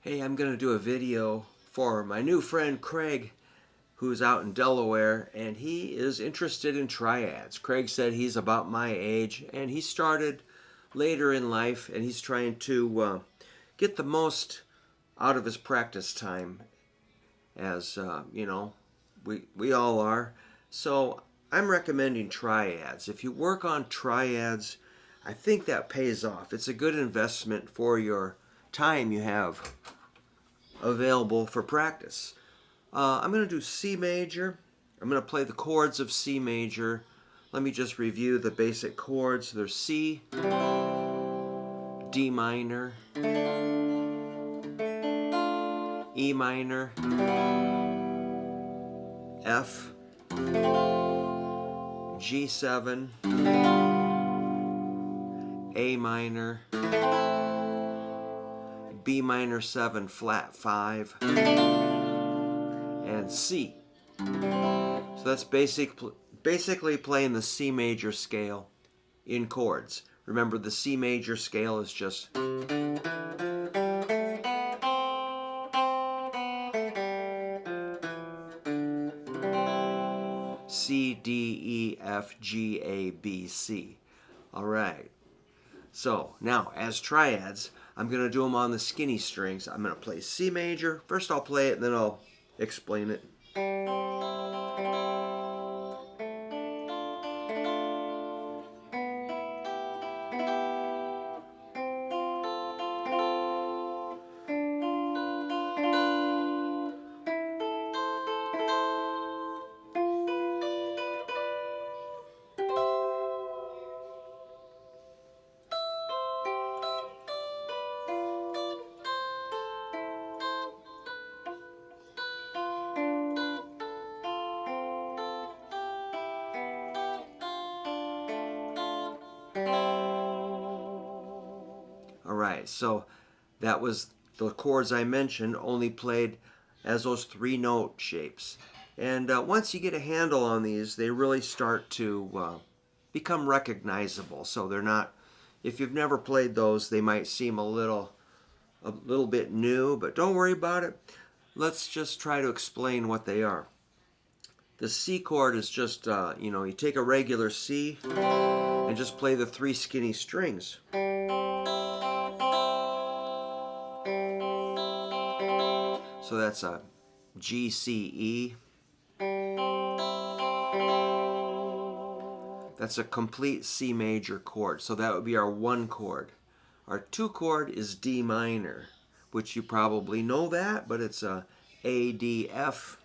Hey, I'm going to do a video for my new friend Craig, who's out in Delaware, and he is interested in triads. Craig said he's about my age, and he started later in life, and he's trying to get the most out of his practice time, as we all are. So I'm recommending triads. If you work on triads, I think that pays off. It's a good investment for your time you have available for practice. I'm going to do C major. I'm going to play the chords of C major. Let me just review the basic chords. There's C, D minor, E minor, F, G7, A minor, B minor 7 flat 5, and C. So that's basically playing the C major scale in chords. Remember, the C major scale is just C, D, E, F, G, A, B, C. All right. So now, as triads, I'm going to do them on the skinny strings. I'm going to play C major. First I'll play it, then I'll explain it. Alright, so that was the chords I mentioned, only played as those 3-note shapes. And once you get a handle on these, they really start to become recognizable. So they're not, if you've never played those, they might seem a little bit new, but don't worry about it. Let's just try to explain what they are. The C chord is just, you take a regular C and just play the 3 skinny strings. So that's a G, C, E. That's a complete C major chord. So that would be our 1 chord. Our 2 chord is D minor, which you probably know that, but it's a D, F.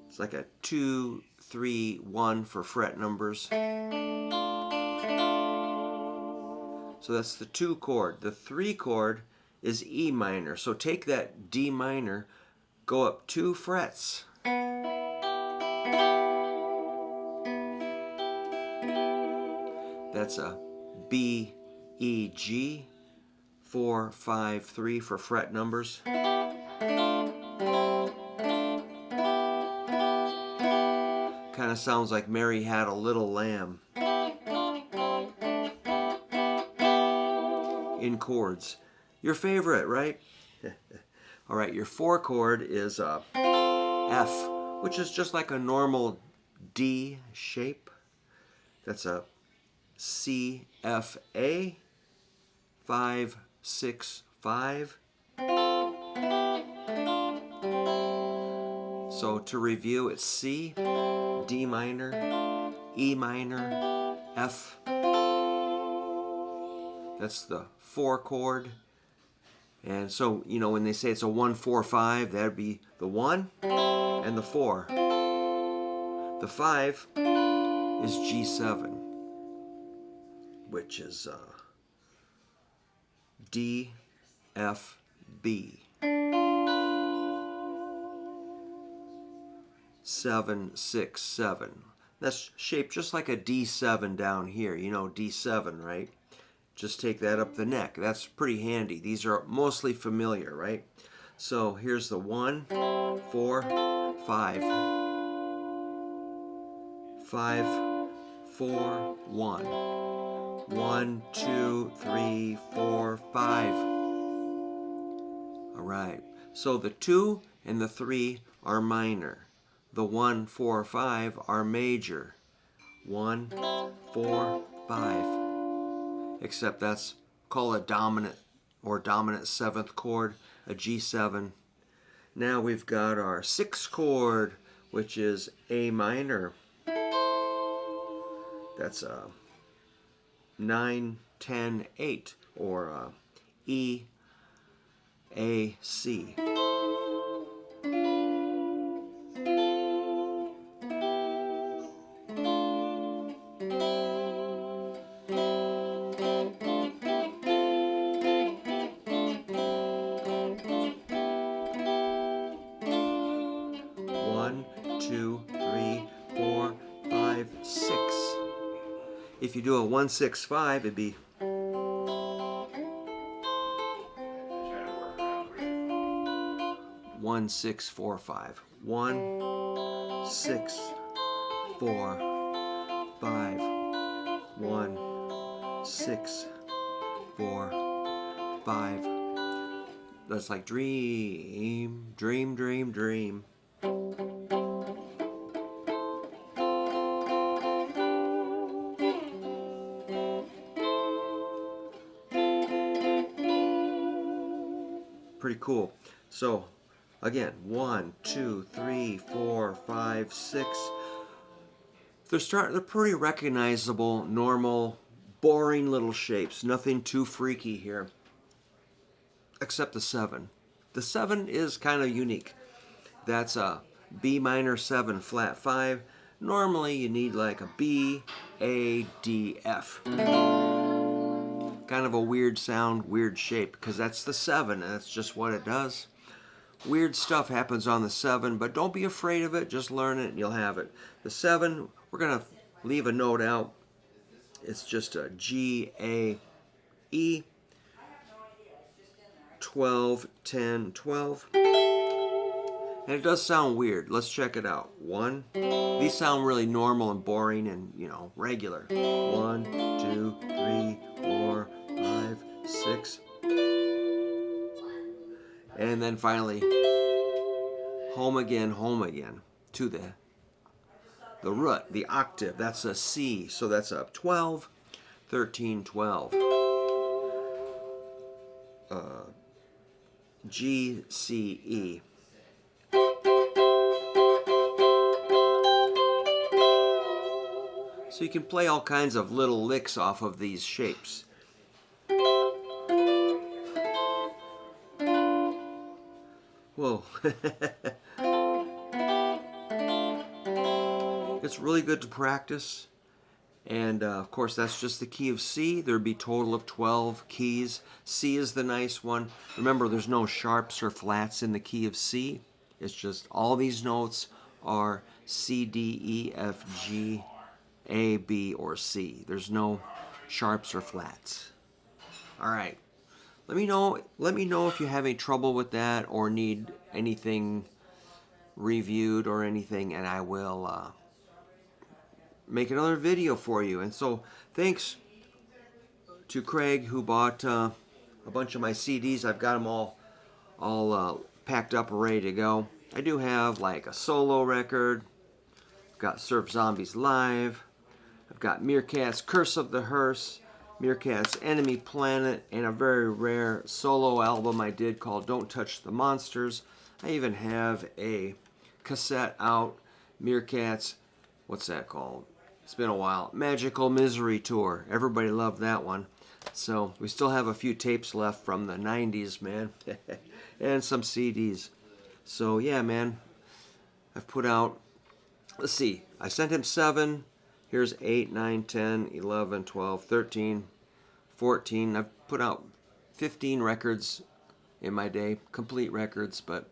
It's like a 2, 3, 1 for fret numbers. So that's the 2 chord. The 3 chord is E minor. So take that D minor, go up 2 frets. That's a B, E, G, 4, 5, 3 for fret numbers. Kind of sounds like Mary Had a Little Lamb in chords. Your favorite, right? Alright, your 4 chord is F, which is just like a normal D shape. That's a C, F, A, 5, 6, 5. So to review, it's C, D minor, E minor, F. That's the 4 chord. And so, when they say it's a 1, 4, 5, that'd be the 1 and the 4. The 5 is G7, which is D, F, B. 7, 6, 7. That's shaped just like a D7 down here. You know D7, right? Just take that up the neck. That's pretty handy. These are mostly familiar, right? So here's the 1, 4, 5. 5, 4, 1. 1, 2, 3, 4, 5. All right. So the 2 and the 3 are minor. The 1, 4, 5 are major. 1, 4, 5. Except that's called a dominant or dominant 7th chord, a G7. Now we've got our 6th chord, which is A minor. That's a 9, 10, 8, or E, A, C. One, 2, 3, 4, 5, 6. If you do a 1, 6, 5, it'd be 1, 6, 4, 5. 1, 6, 4, 5. 1, 6, 4, 5. That's like dream, dream, dream, dream. Pretty cool. So again, 1, 2, 3, 4, 5, 6. They're pretty recognizable, normal, boring little shapes. Nothing too freaky here. Except the 7. The 7 is kind of unique. That's a B minor 7 flat 5. Normally you need like a B, A, D, F. Kind of a weird sound, weird shape, because that's the 7 and that's just what it does. Weird stuff happens on the 7, but don't be afraid of it. Just learn it and you'll have it. The 7, we're going to leave a note out. It's just a G, A, E, 12, 10, 12. And it does sound weird. Let's check it out. 1. These sound really normal and boring and, regular. 1, 2, 3, 4, 5, 6. And then finally, home again to the root, the octave. That's a C. So that's a 12, 13, 12. G, C, E. So you can play all kinds of little licks off of these shapes. Whoa. It's really good to practice. And of course, that's just the key of C. There'd be a total of 12 keys. C is the nice one. Remember, there's no sharps or flats in the key of C. It's just all these notes are C, D, E, F, G, A, B, or C. There's no sharps or flats. All right. Let me know if you have any trouble with that or need anything reviewed or anything, and I will make another video for you. And so thanks to Craig who bought a bunch of my CDs. I've got them all packed up and ready to go. I do have like a solo record. I've got Surf Zombies Live. I've got Meerkat's Curse of the Hearse, Meerkat's Enemy Planet, and a very rare solo album I did called Don't Touch the Monsters. I even have a cassette out, Meerkat's, what's that called? It's been a while. Magical Misery Tour. Everybody loved that one. So we still have a few tapes left from the 90s, man. And some CDs. So yeah, man. I've put out, let's see, I sent him 7. Here's 8, 9, 10, 11, 12, 13, 14. I've put out 15 records in my day, complete records, but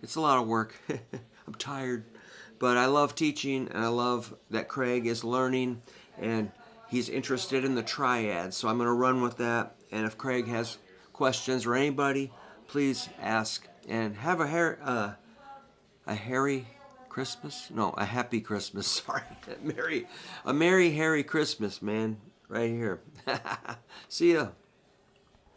it's a lot of work. I'm tired. But I love teaching, and I love that Craig is learning, and he's interested in the triads. So I'm going to run with that. And if Craig has questions or anybody, please ask. And have a Harry Christmas? No, a happy Christmas. Sorry, a merry Harry Christmas, man. right here. See ya.